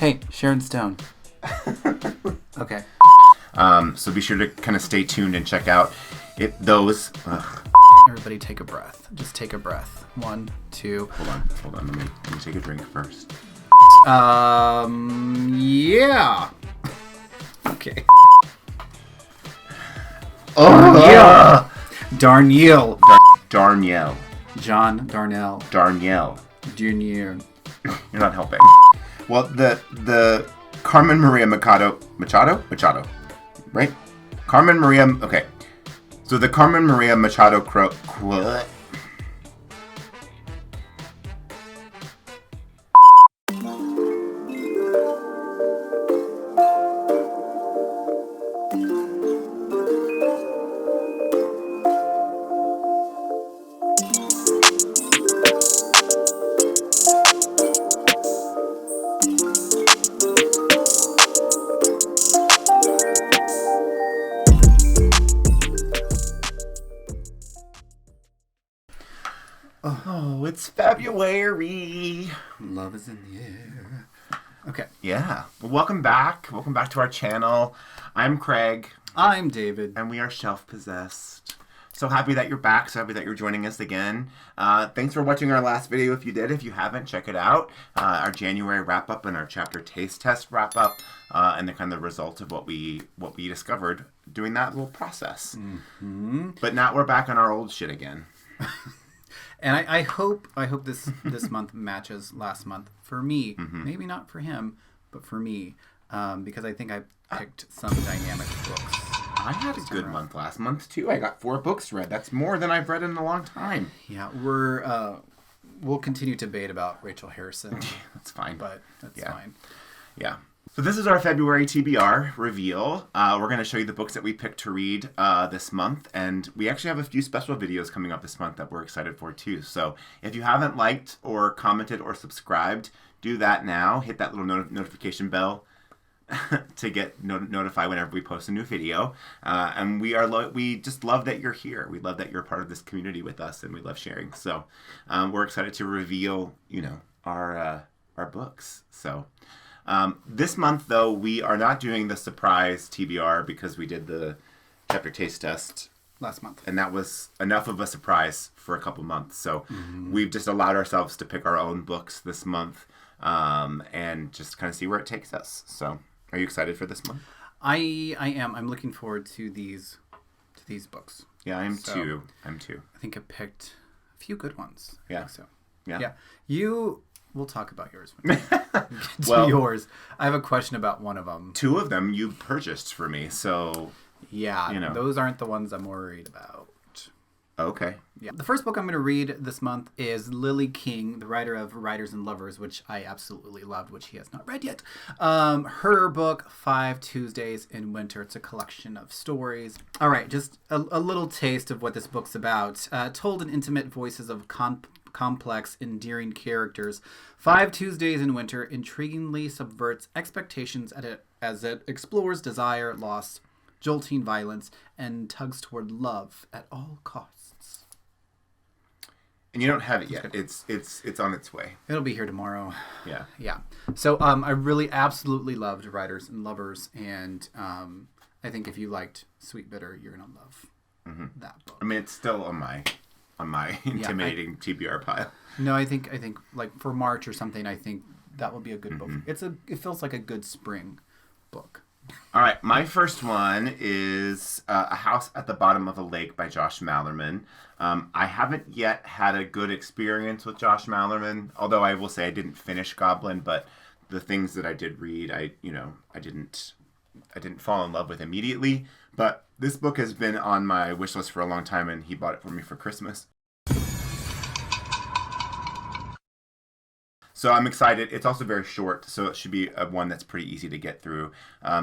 Hey, Sharon Stone. Okay. So be sure to kind of stay tuned and check out those. Everybody take a breath. Just take a breath. 1, 2. Hold on. Let me take a drink first. Yeah. Okay. Oh, Darnielle. Darnielle. John Darnielle. Darnielle. Junior. You're not helping. Well, the Carmen Maria Machado, right? Carmen Maria. Okay. So the Carmen Maria Machado Oh, it's February. Love is in the air. Okay. Yeah. Well, welcome back. Welcome back to our channel. I'm Craig. I'm David. And we are Shelf-Possessed. So happy that you're back. So happy that you're joining us again. Thanks for watching our last video. If you did, if you haven't, check it out. Our January wrap-up and our chapter taste test wrap-up. And the kind of result of what we discovered doing that little process. Mm-hmm. But now we're back on our old shit again. And I hope this month matches last month for me. Mm-hmm. Maybe not for him, but for me, because I think I picked some dynamic books. I had a good month last month too. I got 4 books read. That's more than I've read in a long time. Yeah, we'll continue to debate about Rachel Harrison. That's fine, but that's fine. Yeah. So this is our February TBR reveal. We're going to show you the books that we picked to read this month. And we actually have a few special videos coming up this month that we're excited for too. So if you haven't liked or commented or subscribed, do that now. Hit that little notification bell to get notified whenever we post a new video. And we just love that you're here. We love that you're part of this community with us, and we love sharing. So we're excited to reveal, our books. So... this month, though, we are not doing the surprise TBR because we did the chapter taste test last month. And that was enough of a surprise for a couple months. So we've just allowed ourselves to pick our own books this month and just kind of see where it takes us. So are you excited for this month? I am. I'm looking forward to these books. Yeah, I'm too. I'm too. I think I picked a few good ones. Yeah. I think so. Yeah. We'll talk about yours when we get to yours. I have a question about one of them. 2 of them you purchased for me, so... Yeah, those aren't the ones I'm worried about. Okay. Yeah. The first book I'm going to read this month is Lily King, the writer of Writers and Lovers, which I absolutely loved, which he has not read yet. Her book, 5 Tuesdays in Winter. It's a collection of stories. All right, just a little taste of what this book's about. Told in intimate voices of complex, endearing characters, 5 Tuesdays in Winter intriguingly subverts expectations as it explores desire, loss, jolting violence, and tugs toward love at all costs. And you don't have it yet. It's on its way. It'll be here tomorrow. Yeah. Yeah. So I really absolutely loved Writers and Lovers, and I think if you liked Sweet Bitter, you're gonna love that book. I mean, it's still on my intimidating TBR pile. No, I think like for March or something, I think that will be a good book. It feels like a good spring book. All right, my first one is A House at the Bottom of a Lake by Josh Malerman. I haven't yet had a good experience with Josh Malerman, although I will say I didn't finish Goblin, but the things that I did read, I didn't fall in love with immediately. But this book has been on my wish list for a long time, and he bought it for me for Christmas. So I'm excited. It's also very short, so it should be one that's pretty easy to get through.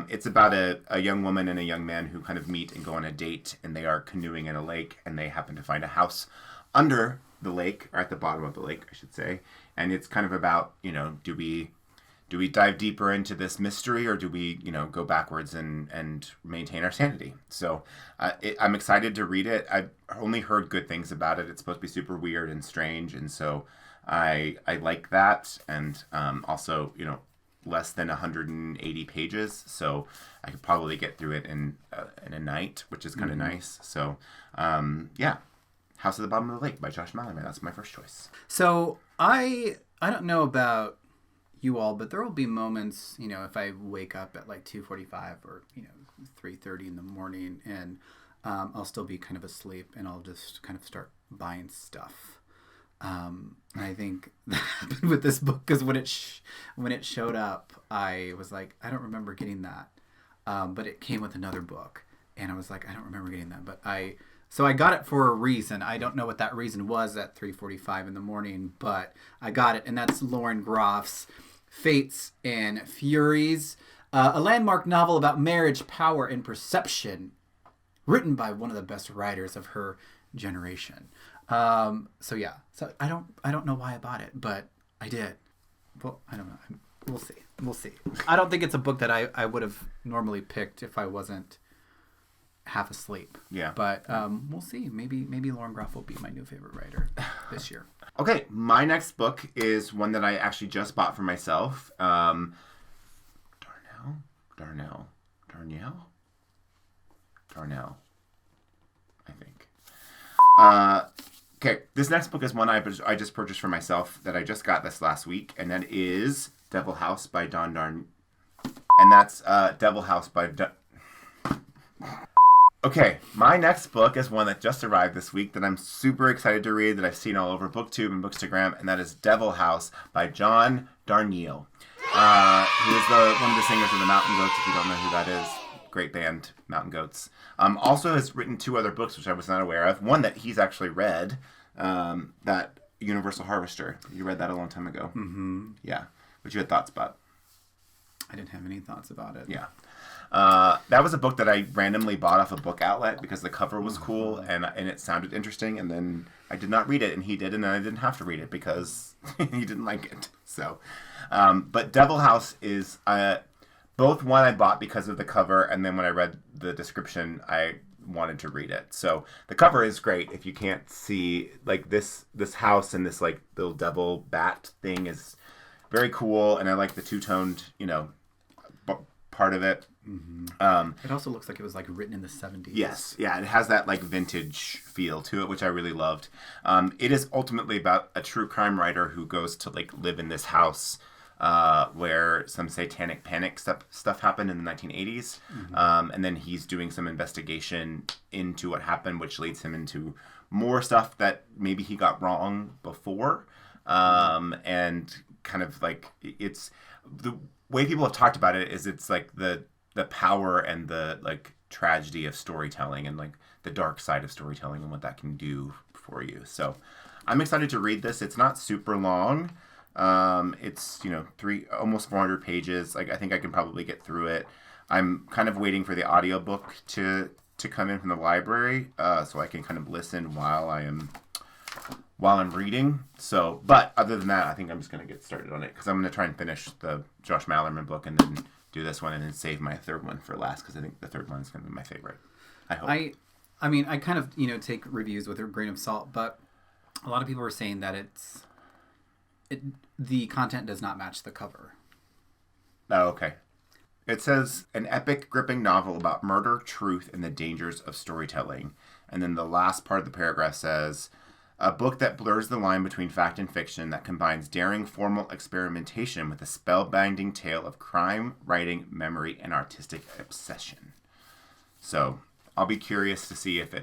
It's about a young woman and a young man who kind of meet and go on a date, and they are canoeing in a lake, and they happen to find a house under the lake, or at the bottom of the lake, I should say. And it's kind of about, do we dive deeper into this mystery, or do we, go backwards and maintain our sanity? So I'm excited to read it. I've only heard good things about it. It's supposed to be super weird and strange, and so I like that. And also, less than 180 pages, so I could probably get through it in a night, which is kind of nice. So, yeah, House at the Bottom of the Lake by Josh Malerman. That's my first choice. So I don't know about you all, but there will be moments, if I wake up at like 2:45 or 3:30 in the morning, and I'll still be kind of asleep, and I'll just kind of start buying stuff. And I think that happened with this book because when it showed up, I was like, I don't remember getting that. But it came with another book, and I was like, I don't remember getting that. So I got it for a reason. I don't know what that reason was at 3:45 in the morning, but I got it, and that's Lauren Groff's Fates and Furies, a landmark novel about marriage, power, and perception, written by one of the best writers of her generation. So I don't know why I bought it, but I did. Well, I don't know. We'll see. I don't think it's a book that I would have normally picked if I wasn't half asleep. Yeah. But we'll see. Maybe Lauren Groff will be my new favorite writer this year. Okay, my next book is one that I actually just bought for myself. Darnielle, I think. Okay, this next book is one I just purchased for myself that I just got this last week, and that is Devil House by Darnielle. And that's Devil House by... Okay, my next book is one that just arrived this week that I'm super excited to read, that I've seen all over Booktube and Bookstagram, and that is Devil House by Darnielle, who is one of the singers of the Mountain Goats, if you don't know who that is. Great band, Mountain Goats. Also has written 2 other books, which I was not aware of. One that he's actually read, that Universal Harvester. You read that a long time ago. Mm-hmm. Yeah. What you had thoughts about? I didn't have any thoughts about it. Yeah. That was a book that I randomly bought off a book outlet because the cover was cool and it sounded interesting, and then I did not read it, and he did, and then I didn't have to read it because he didn't like it. So, but Devil House is both one I bought because of the cover, and then when I read the description, I wanted to read it. So the cover is great. If you can't see, like this house and this like little devil bat thing is very cool, and I like the two-toned, part of it. Mm-hmm. It also looks like it was like written in the 70s. Yes, yeah, it has that like vintage feel to it, which I really loved. It is ultimately about a true crime writer who goes to like live in this house where some satanic panic stuff happened in the 1980s, and then he's doing some investigation into what happened, which leads him into more stuff that maybe he got wrong before, and kind of like it's the way people have talked about it is it's like the power and the like tragedy of storytelling and like the dark side of storytelling and what that can do for you. So I'm excited to read this. It's not super long. It's almost 400 pages. Like I think I can probably get through it. I'm kind of waiting for the audiobook to come in from the library, so I can kind of listen while I'm reading. So, but other than that, I think I'm just going to get started on it because I'm going to try and finish the Josh Malerman book and then do this one and then save my third one for last because I think the third one is going to be my favorite. I hope. I mean, I kind of, take reviews with a grain of salt, but a lot of people are saying that the content does not match the cover. Oh, okay. It says, an epic, gripping novel about murder, truth, and the dangers of storytelling. And then the last part of the paragraph says, a book that blurs the line between fact and fiction, that combines daring formal experimentation with a spellbinding tale of crime, writing, memory, and artistic obsession. So I'll be curious to see if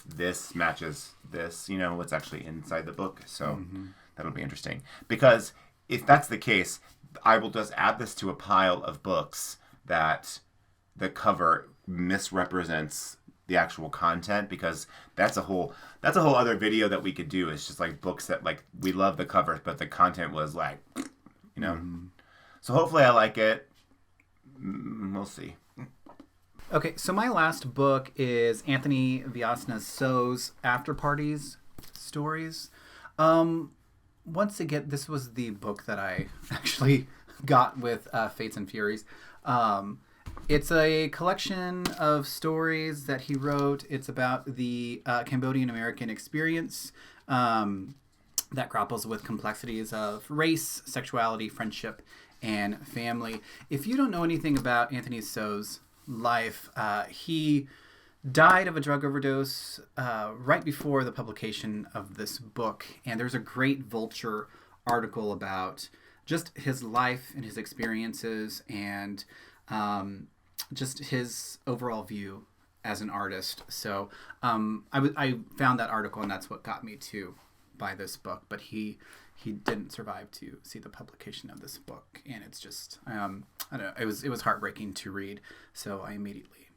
this matches this, what's actually inside the book. So that'll be interesting. Because if that's the case, I will just add this to a pile of books that the cover misrepresents the actual content, because that's a whole other video that we could do. It's just like books that like we love the covers, but the content was like, So hopefully I like it. We'll see. Okay, so my last book is Anthony Viasna's So's After Parties Stories. Once again, this was the book that I actually got with Fates and Furies. It's a collection of stories that he wrote. It's about the Cambodian American experience that grapples with complexities of race, sexuality, friendship, and family. If you don't know anything about Anthony So's life, he died of a drug overdose right before the publication of this book. And there's a great Vulture article about just his life and his experiences and just his overall view as an artist. So I found that article, and that's what got me to buy this book. But he didn't survive to see the publication of this book, and it's just I don't know. It was heartbreaking to read. So I immediately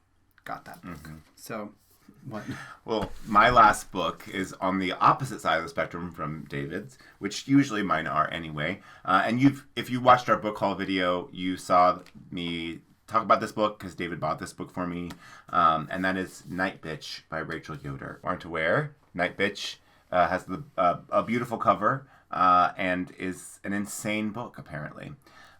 got that book. Mm-hmm. So what? Well, my last book is on the opposite side of the spectrum from David's, which usually mine are anyway. And if you watched our book haul video, you saw me talk about this book because David bought this book for me. And that is Night Bitch by Rachel Yoder. Aren't aware? Night Bitch has a beautiful cover and is an insane book, apparently.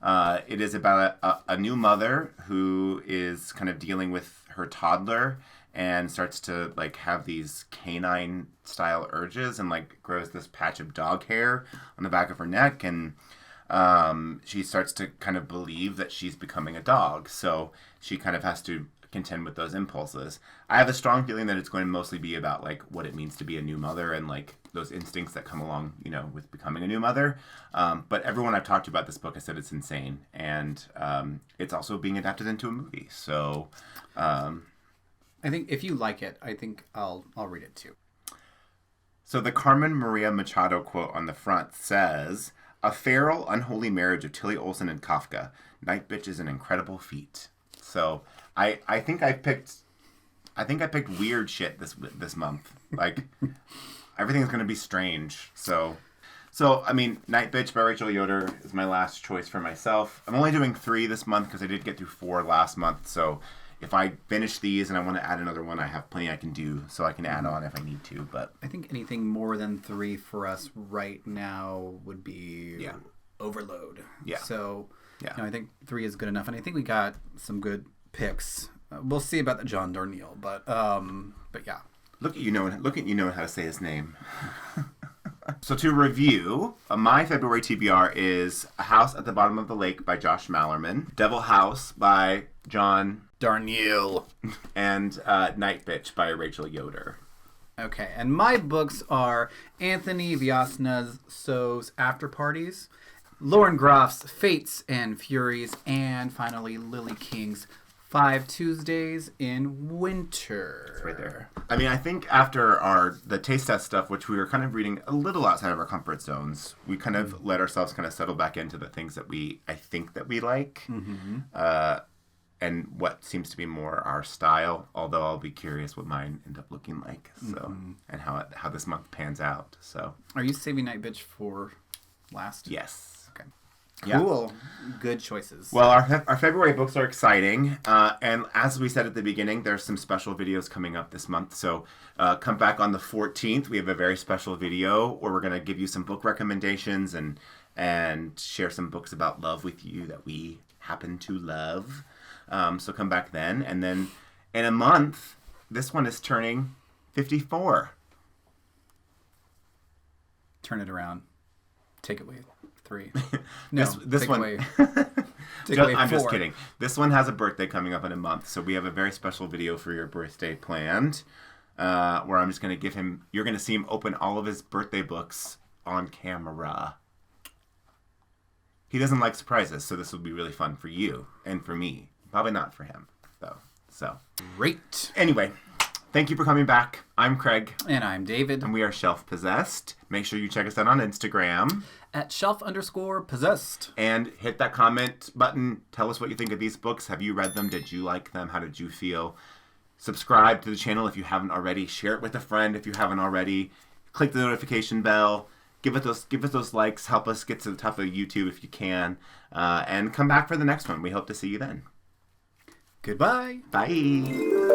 It is about a new mother who is kind of dealing with her toddler and starts to like have these canine style urges and like grows this patch of dog hair on the back of her neck, and she starts to kind of believe that she's becoming a dog, so she kind of has to contend with those impulses. I have a strong feeling that it's going to mostly be about like what it means to be a new mother and like those instincts that come along, you know, with becoming a new mother. But everyone I've talked to about this book has said it's insane, and it's also being adapted into a movie. So I think if you like it, I think I'll read it too. So the Carmen Maria Machado quote on the front says, "A feral, unholy marriage of Tilly Olsen and Kafka. Night Bitch is an incredible feat." So I think I picked weird shit this month. Like everything's gonna be strange. So I mean, Night Bitch by Rachel Yoder is my last choice for myself. I'm only doing 3 this month because I did get through 4 last month. So if I finish these and I want to add another one, I have plenty I can do, so I can add on if I need to. But I think anything more than 3 for us right now would be overload. Yeah. So you know, I think 3 is good enough, and I think we got some good picks. We'll see about the John Darnielle, but yeah. Look at you know how to say his name. So to review, my February TBR is A House at the Bottom of the Lake by Josh Malerman, Devil House by John Darnielle, and Night Bitch by Rachel Yoder. Okay, and my books are Anthony Viasna's So's After Parties, Lauren Groff's Fates and Furies, and finally Lily King's 5 Tuesdays in Winter. It's right there. I mean, I think after the taste test stuff, which we were kind of reading a little outside of our comfort zones, we kind of let ourselves kind of settle back into the things that I think that we like, and what seems to be more our style. Although I'll be curious what mine end up looking like, so and how this month pans out. So, are you saving Night Bitch for last? Yes. Cool. Yeah. Good choices. Well, our February books are exciting. And as we said at the beginning, there's some special videos coming up this month. So come back on the 14th. We have a very special video where we're going to give you some book recommendations and share some books about love with you that we happen to love. So come back then. And then in a month, this one is turning 54. Turn it around. Take it away. 3. No, this one. Away. I'm just kidding. This one has a birthday coming up in a month, so we have a very special video for your birthday planned, where I'm just going to give him. You're going to see him open all of his birthday books on camera. He doesn't like surprises, so this will be really fun for you and for me. Probably not for him, though. So great. Anyway. Thank you for coming back. I'm Craig. And I'm David. And we are Shelf Possessed. Make sure you check us out on Instagram. At @shelf_possessed. And hit that comment button. Tell us what you think of these books. Have you read them? Did you like them? How did you feel? Subscribe to the channel if you haven't already. Share it with a friend if you haven't already. Click the notification bell. Give it those likes. Help us get to the top of YouTube if you can. And come back for the next one. We hope to see you then. Goodbye. Bye.